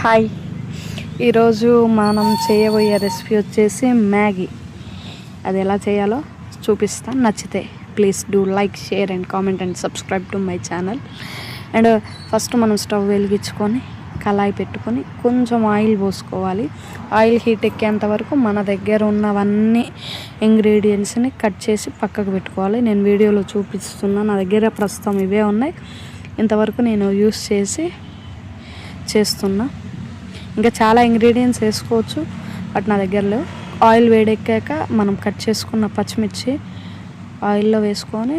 Hi, ఈరోజు మనం చేయబోయే రెసిపీ వచ్చేసి మ్యాగీ. అది ఎలా చేయాలో చూపిస్తాను. నచ్చితే please do like, share and comment and subscribe to my channel. And first మనం స్టవ్ వెలిగించుకొని కళాయి పెట్టుకొని కొంచెం ఆయిల్ పోసుకోవాలి. ఆయిల్ హీట్ ఎక్కేంత వరకు మన దగ్గర ఉన్నవన్నీ ఇంగ్రీడియంట్స్ని కట్ చేసి పక్కకు పెట్టుకోవాలి. నేను వీడియోలో చూపిస్తున్నాను, నా దగ్గర ప్రస్తుతం ఇవే ఉన్నాయి. ఇంతవరకు నేను యూస్ చేస్తున్నా. ఇంకా చాలా ఇంగ్రీడియంట్స్ వేసుకోవచ్చు, బట్ నా దగ్గర లేవు. ఆయిల్ వేడెక్కాక మనం కట్ చేసుకున్న పచ్చిమిర్చి ఆయిల్లో వేసుకొని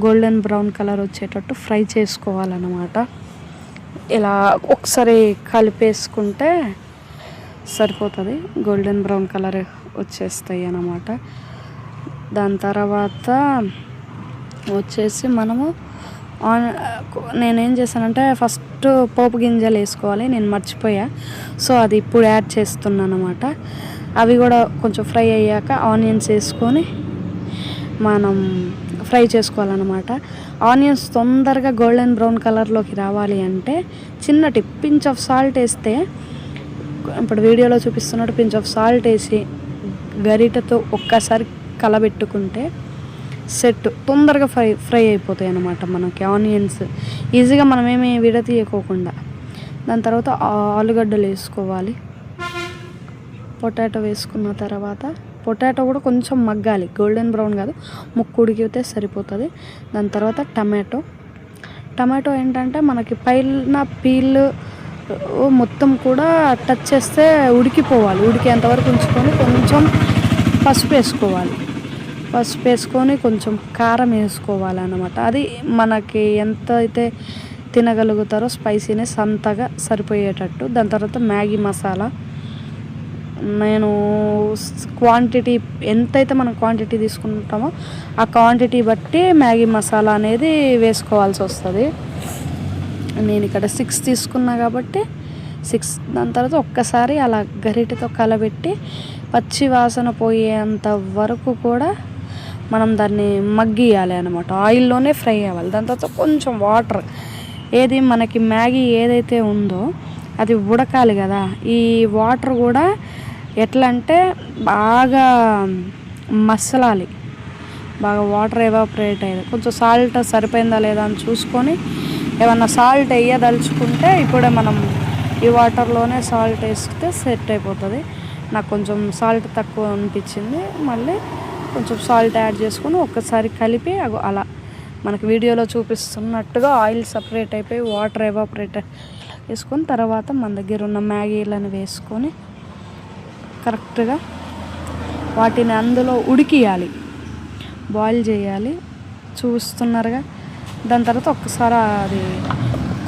గోల్డెన్ బ్రౌన్ కలర్ వచ్చేటట్టు ఫ్రై చేసుకోవాలన్నమాట. ఇలా ఒకసారి కలిపేసుకుంటే సరిపోతుంది, గోల్డెన్ బ్రౌన్ కలర్ వచ్చేస్తాయి అన్నమాట. దాని తర్వాత వచ్చేసి మనము నేనేం చేశానంటే ఫస్ట్ పోపు గింజలు వేసుకోవాలి, నేను మర్చిపోయా. సో అది ఇప్పుడు యాడ్ చేస్తున్నాను అనమాట. అవి కూడా కొంచెం ఫ్రై అయ్యాక ఆనియన్స్ వేసుకొని మనం ఫ్రై చేసుకోవాలన్నమాట. ఆనియన్స్ తొందరగా గోల్డెన్ బ్రౌన్ కలర్లోకి రావాలి అంటే చిన్న టిప్, పించ్ ఆఫ్ సాల్ట్ వేస్తే, ఇప్పుడు వీడియోలో చూపిస్తున్నట్టు పించ్ ఆఫ్ సాల్ట్ వేసి గరిటెతో ఒక్కసారి కలబెట్టుకుంటే సెట్ తొందరగా ఫ్రై అయిపోతాయి అన్నమాట మనకి ఆనియన్స్ ఈజీగా, మనమేమి విడతీయకోకుండా. దాని తర్వాత ఆలుగడ్డలు వేసుకోవాలి. పొటాటో వేసుకున్న తర్వాత పొటాటో కూడా కొంచెం మగ్గాలి, గోల్డెన్ బ్రౌన్ కాదు, ముక్కు ఉడికితే సరిపోతుంది. దాని తర్వాత టమాటో ఏంటంటే మనకి పైన పీల్ మొత్తం కూడా టచ్ చేస్తే ఉడికిపోవాలి. ఉడికేంతవరకు ఉంచుకొని కొంచెం పసుపు వేసుకొని కొంచెం కారం వేసుకోవాలన్నమాట. అది మనకి ఎంత అయితే తినగలుగుతారో స్పైసీనెస్ అంతగా సరిపోయేటట్టు. దాని తర్వాత మ్యాగీ మసాలా, నేను క్వాంటిటీ ఎంతైతే మనం క్వాంటిటీ తీసుకుంటామో ఆ క్వాంటిటీ బట్టి మ్యాగీ మసాలా అనేది వేసుకోవాల్సి వస్తుంది. నేను ఇక్కడ 6 తీసుకున్నా కాబట్టి 6. దాని తర్వాత ఒక్కసారి అలా గరిటెతో కలబెట్టి పచ్చి వాసన పోయేంత వరకు కూడా మనం దాన్ని మగ్గియాలి అనమాట. ఆయిల్లోనే ఫ్రై అవ్వాలి. దాని తర్వాత కొంచెం వాటర్, ఏది మనకి మ్యాగీ ఏదైతే ఉందో అది ఉడకాలి కదా. ఈ వాటర్ కూడా ఎట్లా అంటే బాగా మసలాలి, బాగా వాటర్ ఎవాపరేట్ అయ్యేది. కొంచెం సాల్ట్ సరిపోయిందా లేదా అని చూసుకొని, ఏమన్నా సాల్ట్ వేయదలుచుకుంటే ఇప్పుడే మనం ఈ వాటర్లోనే సాల్ట్ వేస్తే సెట్ అయిపోతుంది. నాకు కొంచెం సాల్ట్ తక్కువ అనిపించింది, మళ్ళీ కొంచెం సాల్ట్ యాడ్ చేసుకొని ఒక్కసారి కలిపి అలా మనకి వీడియోలో చూపిస్తున్నట్టుగా ఆయిల్ సపరేట్ అయిపోయి వాటర్ ఎవాపరేట్ వేసుకొని తర్వాత మన దగ్గర ఉన్న మ్యాగీలను వేసుకొని కరెక్ట్గా వాటిని అందులో ఉడికియాలి, బాయిల్ చేయాలి. చూస్తున్నారుగా. దాని తర్వాత ఒక్కసారి అది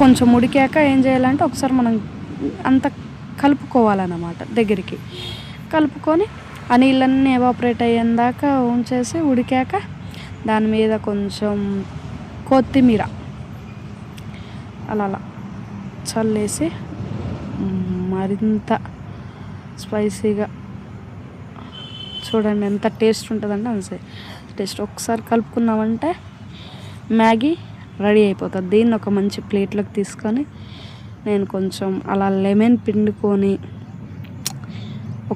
కొంచెం ఉడికాక ఏం చేయాలంటే ఒకసారి మనం అంత కలుపుకోవాలన్నమాట. దగ్గరికి కలుపుకొని ఆ నీళ్ళన్నీ ఎవాపరేట్ అయ్యేదాకా ఉంచేసి ఉడికాక దాని మీద కొంచెం కొత్తిమీర అలా చల్లేసి మరింత స్పైసీగా చూడండి ఎంత టేస్ట్ ఉంటుందంటే అంతే టేస్ట్. ఒకసారి కలుపుకున్నామంటే మ్యాగీ రెడీ అయిపోతుంది. దీన్ని ఒక మంచి ప్లేట్లోకి తీసుకొని నేను కొంచెం అలా లెమన్ పిండుకొని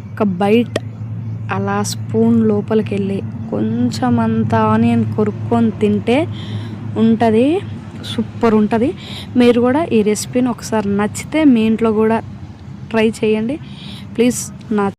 ఒక్క బైట్ అలా స్పూన్ లోపలికి వెళ్ళి కొంచెం అంత ఆనియన్ కొరుక్కొని తింటే ఉంటుంది, సూపర్ ఉంటుంది. మీరు కూడా ఈ రెసిపీని ఒకసారి నచ్చితే మీ ఇంట్లో కూడా ట్రై చేయండి ప్లీజ్. నా